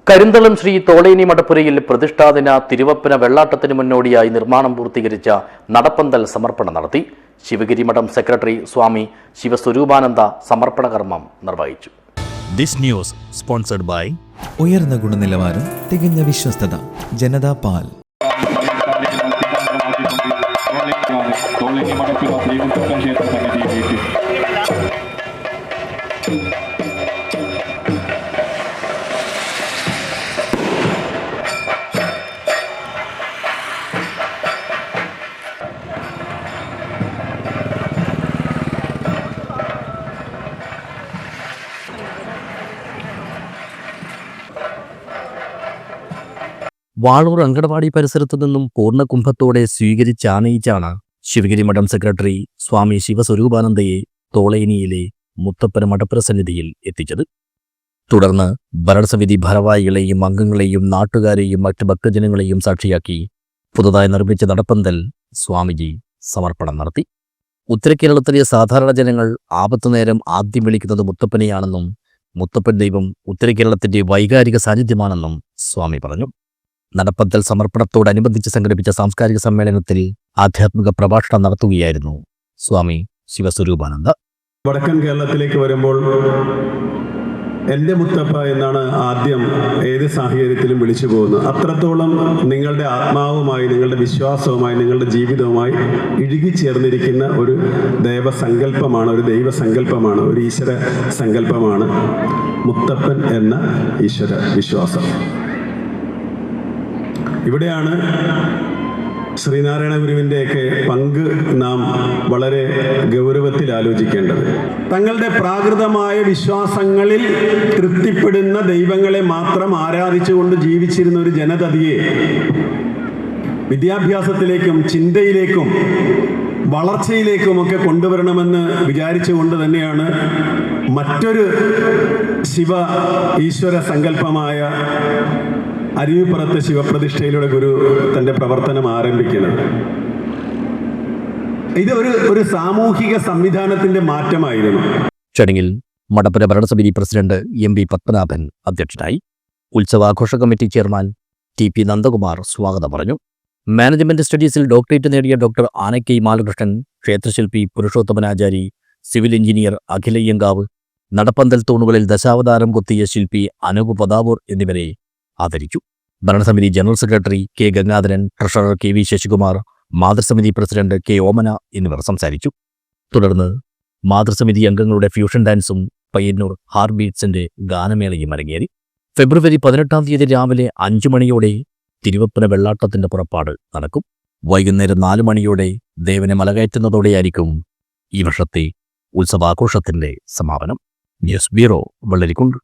കരിന്തളം ശ്രീ തോളേനി മടപ്പുരയിൽ പ്രതിഷ്ഠാദിന തിരുവപ്പന വെള്ളാട്ടത്തിന് മുന്നോടിയായി നിർമ്മാണം പൂർത്തീകരിച്ച നടപ്പന്തൽ സമർപ്പണം നടത്തി. ശിവഗിരി മഠം സെക്രട്ടറി സ്വാമി ശിവസ്വരൂപാനന്ദ സമർപ്പണ കർമ്മം നിർവഹിച്ചു. ദിസ് ന്യൂസ് സ്പോൺസർഡ് ബൈ ഉയർന്ന ഗുണനിലവാരം, തികഞ്ഞ വിശ്വസ്തത, ജനതാ പാൽ. വാളൂർ അങ്കണവാടി പരിസരത്തു നിന്നും പൂർണ്ണകുംഭത്തോടെ സ്വീകരിച്ചാനയിച്ചാണ് ശിവഗിരി മഠം സെക്രട്ടറി സ്വാമി ശിവസ്വരൂപാനന്ദയെ തോളേനിയിലെ മുത്തപ്പന മഠപ്പുര സന്നിധിയിൽ എത്തിച്ചത്. തുടർന്ന് ഭരണസമിതി ഭാരവാഹികളെയും അംഗങ്ങളെയും നാട്ടുകാരെയും മറ്റ് ഭക്തജനങ്ങളെയും സാക്ഷിയാക്കി പുതുതായി നിർമ്മിച്ച നടപ്പന്തൽ സ്വാമിജി സമർപ്പണം നടത്തി. ഉത്തരകേരളത്തിലെ സാധാരണ ജനങ്ങൾ ആപത്തുനേരം ആദ്യം വിളിക്കുന്നത് മുത്തപ്പനെയാണെന്നും മുത്തപ്പൻ ദൈവം ഉത്തരകേരളത്തിന്റെ വൈകാരിക സാന്നിധ്യമാണെന്നും സ്വാമി പറഞ്ഞു. നടപ്പന്തൽ സമർപ്പണത്തോടനുബന്ധിച്ച് സംഘടിപ്പിച്ച സാംസ്കാരിക സമ്മേളനത്തിൽ ആധ്യാത്മിക പ്രഭാഷണം നടത്തുകയായിരുന്നു സ്വാമി ശിവസ്വരൂപാനന്ദ. വടക്കൻ കേരളത്തിലേക്ക് വരുമ്പോൾ എൻ്റെ മുത്തപ്പ എന്നാണ് ആദ്യം ഏത് സാഹചര്യത്തിലും വിളിച്ചു പോകുന്നത്. അത്രത്തോളം നിങ്ങളുടെ ആത്മാവുമായി, നിങ്ങളുടെ വിശ്വാസവുമായി, നിങ്ങളുടെ ജീവിതവുമായി ഇഴുകിച്ചേർന്നിരിക്കുന്ന ഒരു ദൈവസങ്കല്പമാണ്, ഒരു ദൈവസങ്കല്പമാണ്, ഒരു ഈശ്വര സങ്കല്പമാണ് മുത്തപ്പൻ എന്ന ഈശ്വര വിശ്വാസം. ഇവിടെയാണ് ശ്രീനാരായണ ഗുരുവിൻ്റെയൊക്കെ പങ്ക് നാം വളരെ ഗൗരവത്തിൽ ആലോചിക്കേണ്ടത്. തങ്ങളുടെ പ്രാകൃതമായ വിശ്വാസങ്ങളിൽ തൃപ്തിപ്പെടുന്ന ദൈവങ്ങളെ മാത്രം ആരാധിച്ചുകൊണ്ട് ജീവിച്ചിരുന്ന ഒരു ജനതയെ വിദ്യാഭ്യാസത്തിലേക്കും ചിന്തയിലേക്കും വളർച്ചയിലേക്കുമൊക്കെ കൊണ്ടുവരണമെന്ന് വിചാരിച്ചുകൊണ്ട് തന്നെയാണ് മറ്റൊരു ശിവ ഈശ്വര സങ്കല്പമായ അരുവിപ്പുറത്ത് ശിവപ്രതിഷ്ഠയിലൂടെ ഗുരു തൻ്റെ പ്രവർത്തനം ആരംഭിക്കുന്നത്. ഇത് ഒരു സാമൂഹിക സംവിധാനത്തിന്റെ മാറ്റമായിരുന്നു. ചടങ്ങിൽ മഠപ്പുര ഭരണസമിതി പ്രസിഡന്റ് എം പി പത്മനാഭൻ അധ്യക്ഷനായി. ഉത്സവാഘോഷ കമ്മിറ്റി ചെയർമാൻ ടി നന്ദകുമാർ സ്വാഗതം പറഞ്ഞു. മാനേജ്മെന്റ് സ്റ്റഡീസിൽ ഡോക്ടറേറ്റ് നേടിയ ഡോക്ടർ ആനക്കൈ മാലകൃഷ്ണൻ, ക്ഷേത്രശില്പി പുരുഷോത്തമനാചാരി, സിവിൽ എഞ്ചിനീയർ അഖിലയ്യങ്കാവ്, നടപ്പന്തൽ തൂണുകളിൽ ദശാവതാരം കൊത്തിയ ശില്പി അനൂപ് പദാവൂർ എന്നിവരെ ആദരിച്ചു. ഭരണസമിതി general secretary K Gangadharan, treasurer K V Sasikumar, മാതൃസമിതി പ്രസിഡന്റ് കെ ഓമന എന്നിവർ സംസാരിച്ചു. തുടർന്ന് മാതൃസമിതി അംഗങ്ങളുടെ ഫ്യൂഷൻ ഡാൻസും പയ്യന്നൂർ ഹാർബീറ്റ്സിന്റെ ഗാനമേളയും അരങ്ങേറി. ഫെബ്രുവരി 18 രാവിലെ 5 മണിയോടെ തിരുവപ്പന വെള്ളാട്ടത്തിന്റെ പുറപ്പാട് നടക്കും. വൈകുന്നേരം 4 മണിയോടെ ദേവനെ മലകയറ്റുന്നതോടെയായിരിക്കും ഈ വർഷത്തെ ഉത്സവാഘോഷത്തിന്റെ സമാപനം. News bureau, Vellarikundu.